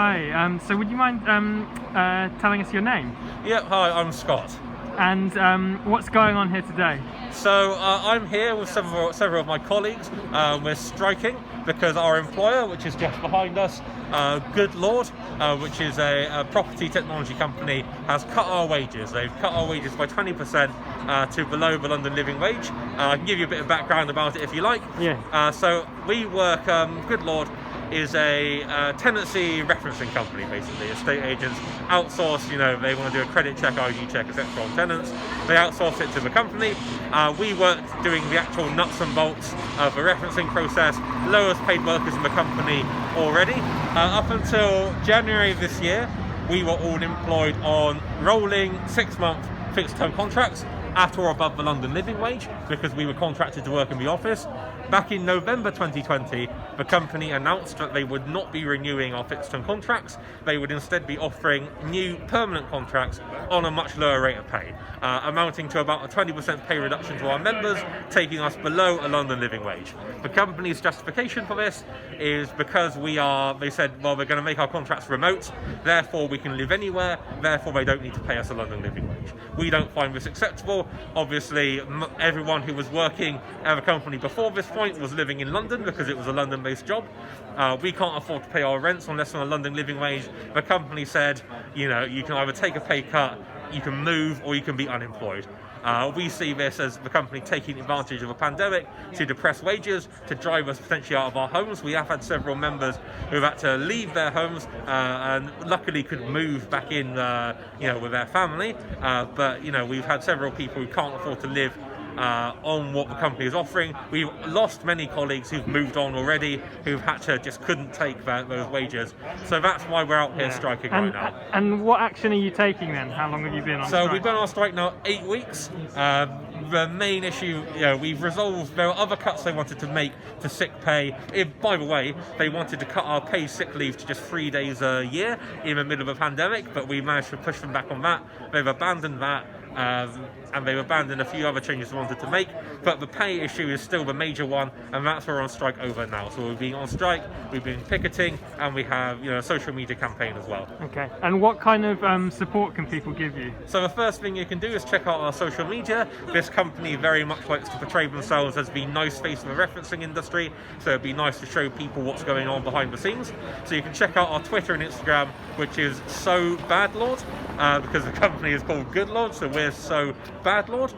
Hi, so would you mind telling us your name? Yep, hi, I'm Scott. And what's going on here today? So I'm here with several of my colleagues. We're striking because our employer, which is just behind us, Goodlord, which is a property technology company, has cut our wages. They've cut our wages by 20% to below the London living wage. I can give you a bit of background about it if you like. Yeah. So we work, Goodlord is a tenancy referencing company, basically. Estate agents outsource, they want to do a credit check, ID check, etc. on tenants. They outsource it to the company. We work doing the actual nuts and bolts of the referencing process, lowest paid workers in the company already. Up until January of this year, we were all employed on rolling 6-month fixed term contracts at or above the London living wage because we were contracted to work in the office. Back in November 2020, the company announced that they would not be renewing our fixed term contracts. They would instead be offering new permanent contracts on a much lower rate of pay, amounting to about a 20% pay reduction to our members, taking us below a London living wage. The company's justification for this is because they said, well, we're going to make our contracts remote, therefore we can live anywhere, therefore they don't need to pay us a London living wage. We don't find this acceptable. Obviously, everyone who was working at a company before this point was living in London because it was a London-based job. We can't afford to pay our rents unless on a London living wage. The company said, you can either take a pay cut, you can move, or you can be unemployed. We see this as the company taking advantage of a pandemic to depress wages, to drive us potentially out of our homes. We have had several members who've had to leave their homes and luckily could move back in, with their family. But we've had several people who can't afford to live on what the company is offering. We've lost many colleagues who've moved on already, who've had to just couldn't take those wages. So that's why we're out here striking right now. And what action are you taking then? How long have you been on strike? So we've been on strike now 8 weeks. The main issue, we've resolved, there were other cuts they wanted to make to sick pay. By the way, they wanted to cut our paid sick leave to just 3 days a year in the middle of a pandemic, but we managed to push them back on that. They've abandoned that. And they've abandoned a few other changes they wanted to make, but the pay issue is still the major one, and that's what we're on strike over now. So we've been on strike, we've been picketing, and we have a social media campaign as well. Okay, and what kind of support can people give you? So the first thing you can do is check out our social media. This company very much likes to portray themselves as the nice face of the referencing industry, so it'd be nice to show people what's going on behind the scenes. So you can check out our Twitter and Instagram, which is So Badlord, because the company is called Goodlord, so we're So Badlord.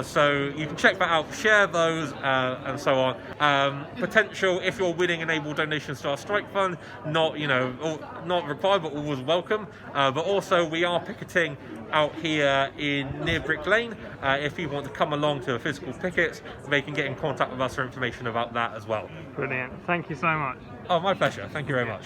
So you can check that out, share those, and so on. Potential, if you're willing and able, donations to our strike fund, not required, but always welcome. But also, we are picketing out here near Brick Lane. If you want to come along to a physical picket, they can get in contact with us for information about that as well. Brilliant. Thank you so much. Oh, my pleasure. Thank you very much.